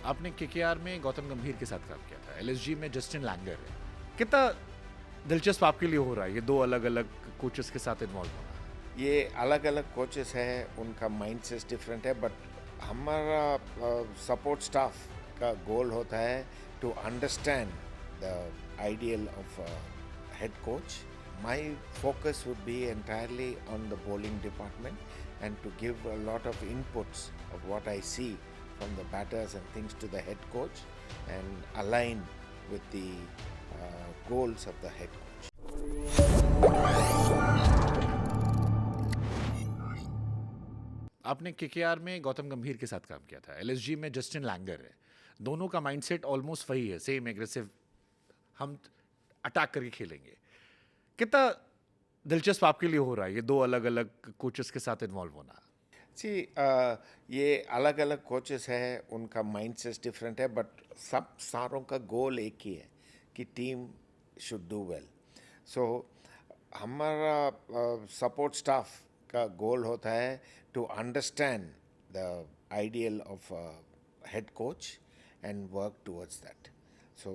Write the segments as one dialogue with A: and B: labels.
A: आपने केकेआर में गौतम गंभीर के साथ काम किया था, एलएसजी में जस्टिन लैंगर है। कितना दिलचस्प आपके लिए हो रहा है ये दो अलग अलग कोचेस के साथ इन्वॉल्व होना?
B: ये अलग अलग कोचेस हैं, उनका माइंडसेट डिफरेंट है, बट हमारा सपोर्ट स्टाफ का गोल होता है to understand the ideal of head coach. My focus would be entirely on the bowling department and to give a lot of inputs of what I see from the batters and things to the head coach and align with the goals of the head coach.
A: आपने KKR में गौतम गंभीर के साथ काम किया था, LSG में Justin Langer है। दोनों का माइंडसेट ऑलमोस्ट वही है, सेम एग्रेसिव, हम अटैक करके खेलेंगे। कितना दिलचस्प आपके लिए हो रहा है ये दो अलग अलग कोचेस के साथ इन्वॉल्व होना?
B: जी, ये अलग अलग कोचेस हैं, उनका माइंडसेट डिफरेंट है, बट सब सारों का गोल एक ही है कि team should do well. So हमारा सपोर्ट स्टाफ का गोल होता है to understand the ideal of head coach and work towards that. So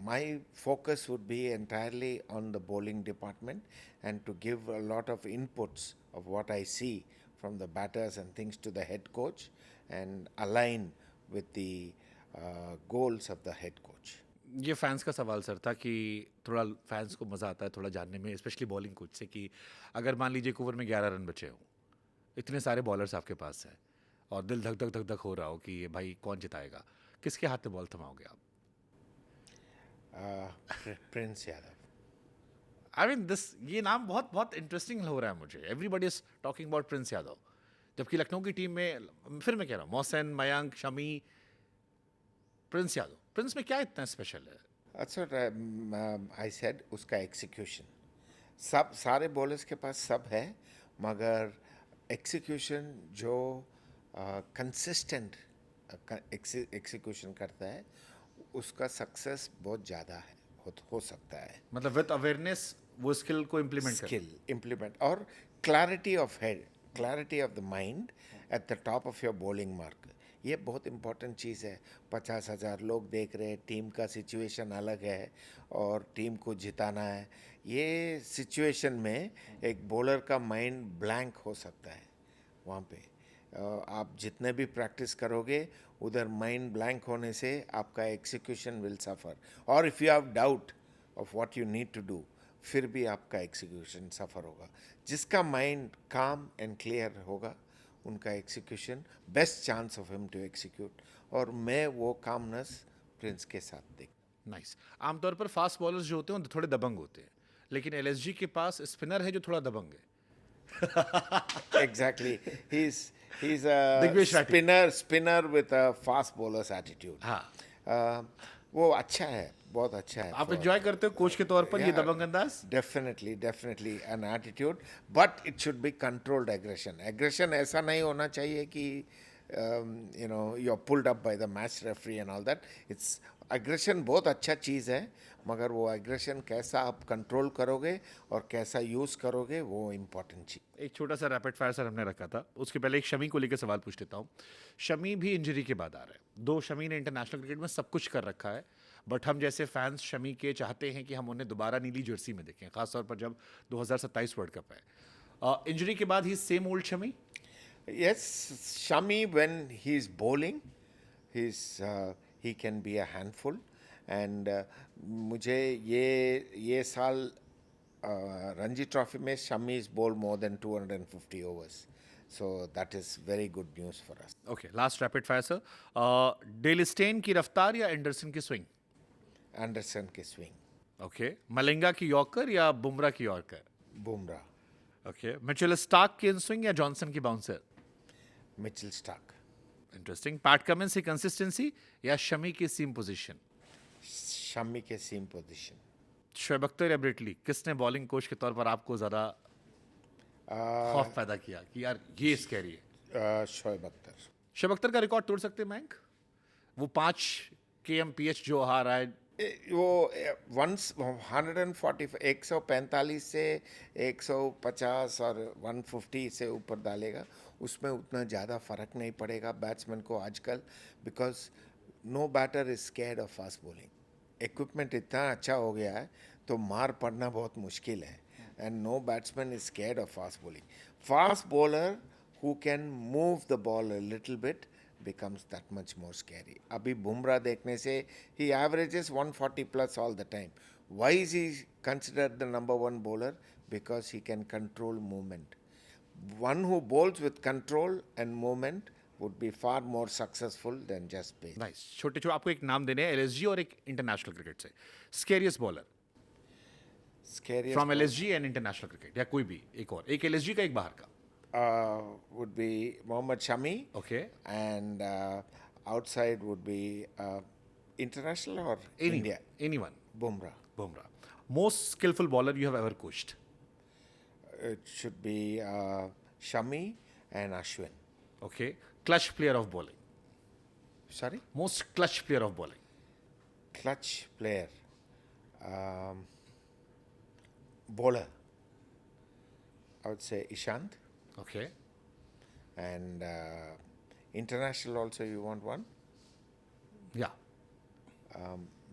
B: my focus would be entirely on the bowling department and to give a lot of inputs of what I see from the batters and things to the head coach and align with the goals of the head coach.
A: ये fans का सवाल sir था कि थोड़ा fans को मज़ा आता है थोड़ा जानने में, स्पेशली बॉलिंग कोच से, कि अगर मान लीजिए एक ओवर में 11 रन बचे हों, इतने सारे बॉलर्स आपके पास हैं और दिल धक धक धक धक हो रहा हो कि ये भाई कौन जिताएगा, किसके हाथ में बॉल थमाओगे आप?
B: Prince Yadav.
A: I mean this, ये नाम बहुत बहुत इंटरेस्टिंग हो रहा है मुझे। Everybody is talking about Prince Yadav, जबकि लखनऊ की टीम में, फिर मैं कह रहा हूँ, मोहसिन, मयंक, शमी, प्रिंस यादव, प्रिंस में क्या इतना स्पेशल है?
B: That's what I said, उसका एग्जीक्यूशन. सब सारे बॉलर्स के पास सब है, मगर एग्जीक्यूशन जो कंसिस्टेंट एग्जीक्यूशन करता है उसका सक्सेस बहुत ज़्यादा है, हो सकता है.
A: मतलब विद अवेयरनेस वो स्किल को इम्प्लीमेंट कर।
B: स्किल इम्प्लीमेंट और clarity of head, clarity of the mind at the top of your bowling mark. ये बहुत इंपॉर्टेंट चीज़ है. 50,000 लोग देख रहे हैं, टीम का सिचुएशन अलग है और टीम को जिताना है. ये सिचुएशन में एक बॉलर का माइंड ब्लैंक हो सकता है. वहाँ पे आप जितने भी प्रैक्टिस करोगे उधर माइंड ब्लैंक होने से आपका एग्जीक्यूशन विल सफ़र. और if you have doubt of what you need to do, फिर भी आपका एग्जीक्यूशन सफ़र होगा. जिसका माइंड काम एंड क्लियर होगा उनका execution, best chance of him to execute. और मैं वो कामनेस प्रिंस के साथ देख.
A: नाइस। आमतौर पर फास्ट बॉलर्स जो होते हैं वो थोड़े दबंग होते हैं, लेकिन एलएसजी के पास स्पिनर है जो थोड़ा दबंग है।
B: Exactly. He's a
A: Digvijay Rathi.
B: spinner with a fast bowler's attitude.
A: हाँ,
B: वो अच्छा है, बहुत अच्छा है.
A: आप एंजॉय करते हो कोच के तौर पर ये दबंग अंदाज?
B: Definitely an attitude, but it should be controlled aggression. Aggression ऐसा नहीं होना चाहिए कि you're pulled up by the match referee and all that. It's aggression बहुत अच्छा चीज़ है, मगर वो aggression कैसा आप कंट्रोल करोगे और कैसा यूज़ करोगे वो इम्पोर्टेंट चीज़.
A: एक छोटा सा रैपिड फायर सर हमने रखा था, उसके पहले एक शमी को लेकर सवाल पूछ लेता हूँ। शमी भी इंजरी के बाद आ रहा है, दो शमी ने इंटरनेशनल क्रिकेट में सब कुछ कर रखा है, बट हम जैसे फैंस शमी के चाहते हैं कि हम उन्हें दोबारा नीली जर्सी में देखें, खासतौर पर जब 2027 वर्ल्ड कप है। इंजरी के बाद ही same old Shami?
B: Yes, Shami, when he's bowling, he can be a handful. And मुझे ये साल रणजी ट्रॉफी में Shami is bowled more than 250 overs. So that is very good news for us.
A: Okay, last rapid fire sir, Dale Steyn की रफ्तार या Anderson की swing?
B: Anderson के swing.
A: Okay, Malinga की यॉर्कर या बुमराह की yorker?
B: Bumrah.
A: Okay, Mitchell Starc की in swing या जॉनसन की bouncer?
B: Mitchell Starc.
A: Interesting. PAT Cummins की कंसिस्टेंसी या शमी की सीम पोजीशन?
B: शमी के सीम पोजीशन.
A: शोएब अख्तर या ब्रिटली, किसने बॉलिंग कोच के तौर पर आपको ज़्यादा खौफ पैदा किया कि यार ये स्कैरी है?
B: शोएब अख्तर.
A: शोएब अख्तर का रिकॉर्ड तोड़ सकते हैं मयंक? वो 5 kmph जो हार रहा है,
B: वो 145 145 से 150 और 150 से ऊपर डालेगा, उसमें उतना ज़्यादा फ़र्क नहीं पड़ेगा बैट्समैन को आजकल, because no batter is scared of fast bowling. Equipment इतना अच्छा हो गया है तो मार पड़ना बहुत मुश्किल है, and no batsman is scared of fast bowling. Fast bowler who can move the ball a little bit becomes that much more scary. अभी बुमराह देखने से he averages 140 plus all the time. Why is he considered the number one bowler? Because he can control movement. One who bowls with control and movement would be far more successful than just pace.
A: Nice. छोटे छोटे आपको एक नाम देने हैं LSG और एक international cricket से। Scariest bowler
B: Scariest
A: from
B: ball,
A: LSG and international cricket, या कोई भी एक और, एक एलएसजी का एक बाहर का।
B: would be Mohammad Shami,
A: okay.
B: and outside would be international or India,
A: anyone.
B: Bumrah.
A: Bumrah. Most skilful bowler you have ever coached?
B: It should be Shami and Ashwin.
A: Okay. Clutch player of bowling?
B: Sorry?
A: Most clutch player of bowling?
B: Clutch player. Um, Bowler. I would say Ishant.
A: Okay.
B: And international also, you want one?
A: या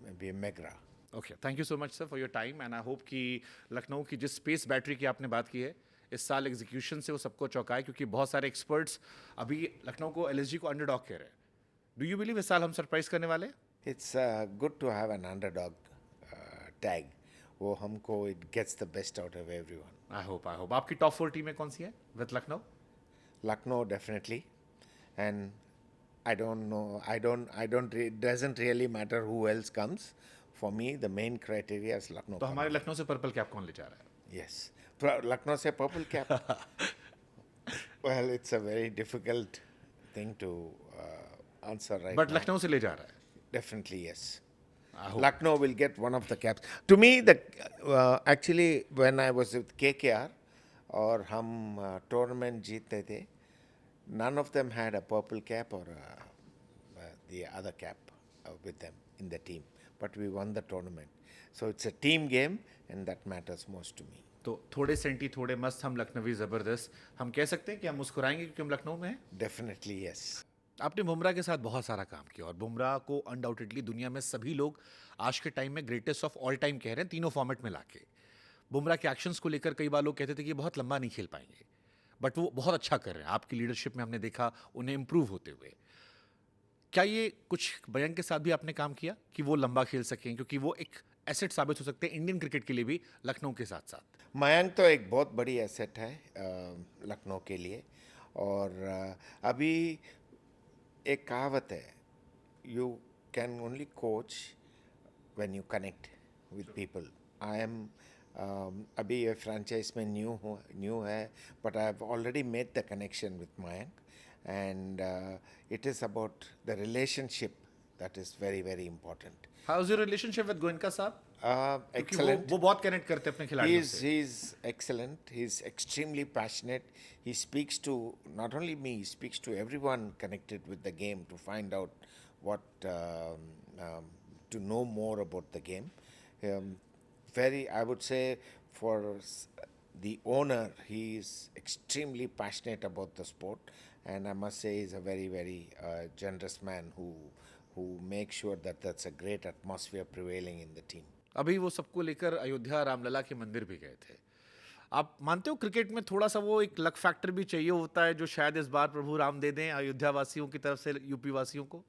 B: Maybe Megra.
A: Okay, thank you so much sir for your time, and I hope कि लखनऊ की जिस space battery की आपने बात की है इस साल एग्जीक्यूशन से वो सबको चौंकाए, क्योंकि बहुत सारे एक्सपर्ट्स अभी लखनऊ को एलएसजी को अंडरडॉग कह रहे हैं। डू यू बिलीव इस साल हम सरप्राइज करने वाले हैं?
B: It's good to have an underdog tag. वो हमको it gets the best out of everyone.
A: I hope आपकी टॉप 4 टीमें कौन सी हैं with Lucknow?
B: Lucknow definitely, and I don't know. I don't. It doesn't really matter who else comes. For me, the main criteria is Lucknow.
A: तो हमारे लखनऊ से purple cap कौन ले जा रहा है?
B: Yes, Lucknow से purple cap. Well, it's a very difficult thing to answer right
A: but
B: now.
A: Lucknow से ले जा रहा है।
B: Definitely yes.
A: I hope.
B: Lucknow will get one of the caps. To me, the actually when I was with KKR और हम tournament जीतते थे, none of them had a purple cap or the other cap with them in the team. But we won the tournament. So it's a team game, and that matters most to me.
A: तो थोड़े senti थोड़े मस्त हम लखनवी जबरदस्त, हम कह सकते हैं कि हम मुस्कुराएंगे क्योंकि हम लखनऊ में हैं।
B: Definitely yes.
A: आपने बुमराह के साथ बहुत सारा काम किया और बुमराह को अनडाउटेडली दुनिया में सभी लोग आज के टाइम में ग्रेटेस्ट ऑफ ऑल टाइम कह रहे हैं, तीनों फॉर्मेट में लाके। बुमराह के एक्शंस को लेकर कई बार लोग कहते थे कि ये बहुत लंबा नहीं खेल पाएंगे, बट वो बहुत अच्छा कर रहे हैं। आपकी लीडरशिप में हमने देखा उन्हें इम्प्रूव होते हुए। क्या ये कुछ मयंक के साथ भी आपने काम किया कि वो लंबा खेल सकें, क्योंकि वो एक एसेट साबित हो सकते हैं इंडियन क्रिकेट के लिए भी लखनऊ के साथ साथ?
B: मयंक तो एक बहुत बड़ी एसेट है लखनऊ के लिए, और अभी एक कहावत है, you can only coach when you connect with people. I am अभी ये फ्रेंचाइज में न्यू है, but I have already made the connection with Mayank, and it is about the relationship that is very very important.
A: How is your relationship with Goenka साहब? क्योंकि
B: Excellent.
A: वो बहुत connect करते हैं अपने खिलाड़ियों से।
B: He's excellent. He's extremely passionate. He speaks to not only me, he speaks to everyone connected with the game to find out what, to know more about the game. I would say, for the owner, he is extremely passionate about the sport, and I must say he's a very, very generous man who makes sure that that's a great atmosphere prevailing in the team.
A: अभी वो सबको लेकर अयोध्या रामलला के मंदिर भी गए थे। आप मानते हो क्रिकेट में थोड़ा सा वो एक लक फैक्टर भी चाहिए होता है, जो शायद इस बार प्रभु राम दे दें अयोध्या वासियों की तरफ से यूपी वासियों को?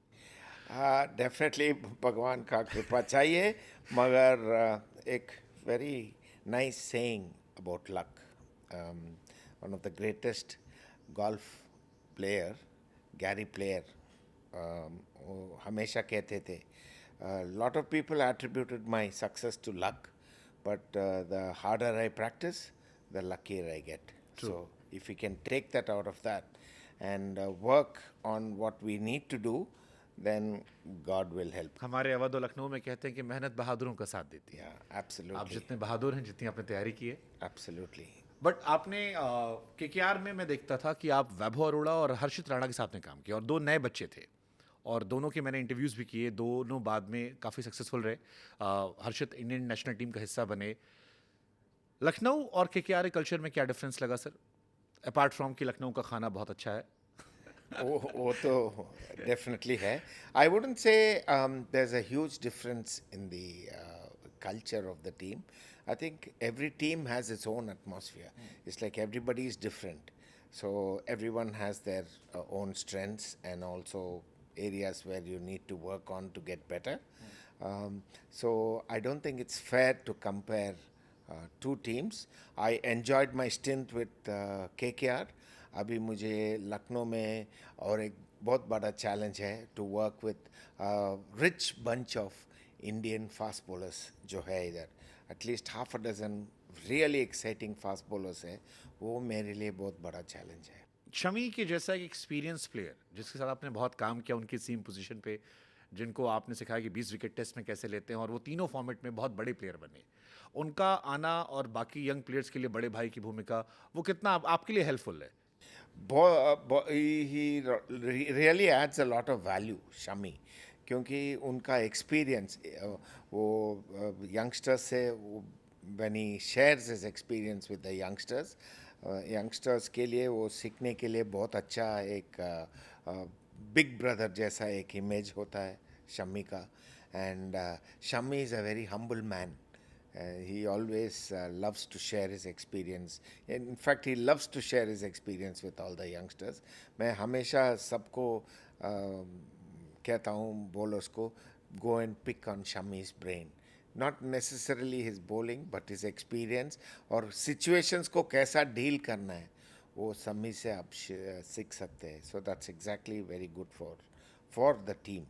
B: डेफिनेटली भगवान का कृपा चाहिए, मगर एक very nice saying about luck, one of the greatest golf player Gary player हमेशा कहते थे, lot of people attributed my success to luck, but the harder I practice, the luckier I get.
A: True.
B: So if we can take that out of that and work on what we need to do, then God will help.
A: हमारे अवध और लखनऊ में कहते हैं कि मेहनत बहादुरों का साथ देती है।
B: Yeah,
A: आप
B: absolutely.
A: जितने बहादुर हैं, जितनी आपने तैयारी की है।
B: Absolutely.
A: बट आपने केकेआर में मैं देखता था कि आप वैभव अरोड़ा और हर्षित राणा के साथ में काम किया, और दो नए बच्चे थे, और दोनों के मैंने इंटरव्यूज़ भी किए, दोनों बाद में काफ़ी सक्सेसफुल रहे। हर्षित इंडियन नेशनल टीम का हिस्सा बने। लखनऊ और केकेआर कल्चर में क्या डिफरेंस लगा सर, अपार्ट फ्रॉम कि लखनऊ का खाना बहुत अच्छा है?
B: वो तो डेफिनेटली है. I wouldn't say there is a huge difference in the culture of the team. I think every team has its own atmosphere. It's like everybody is different. So everyone has their own strengths and also areas where you need to work on to get better. So I don't think it's fair to compare two teams. I enjoyed my stint with KKR. अभी मुझे लखनऊ में और एक बहुत बड़ा challenge है to work with rich bunch of Indian fast bowlers जो है इधर. At least half a dozen really exciting fast bowlers है. वो मेरे लिए बहुत बड़ा चैलेंज है.
A: शमी के जैसा एक एक्सपीरियंस प्लेयर जिसके साथ आपने बहुत काम किया उनकी सेम पोजीशन पे, जिनको आपने सिखाया कि 20 विकेट टेस्ट में कैसे लेते हैं और वो तीनों फॉर्मेट में बहुत बड़े प्लेयर बने, उनका आना और बाकी यंग प्लेयर्स के लिए बड़े भाई की भूमिका वो कितना आपके लिए हेल्पफुल है?
B: He really adds a lot of value Shami, क्योंकि उनका एक्सपीरियंस वो यंगस्टर्स से when he shares his experience with the youngsters, youngsters के लिए वो सीखने के लिए बहुत अच्छा एक बिग ब्रदर जैसा एक इमेज होता है शमी का. And Shami is a very humble man. He always loves to share his experience. In fact, he loves to share his experience with all the youngsters. मैं हमेशा सबको कहता हूँ bowlers को, go and pick on Shami's brain. Not necessarily his bowling, but his experience और situations को कैसा deal करना है वो शमी से आप सीख सकते हैं. So that's exactly very good for the team.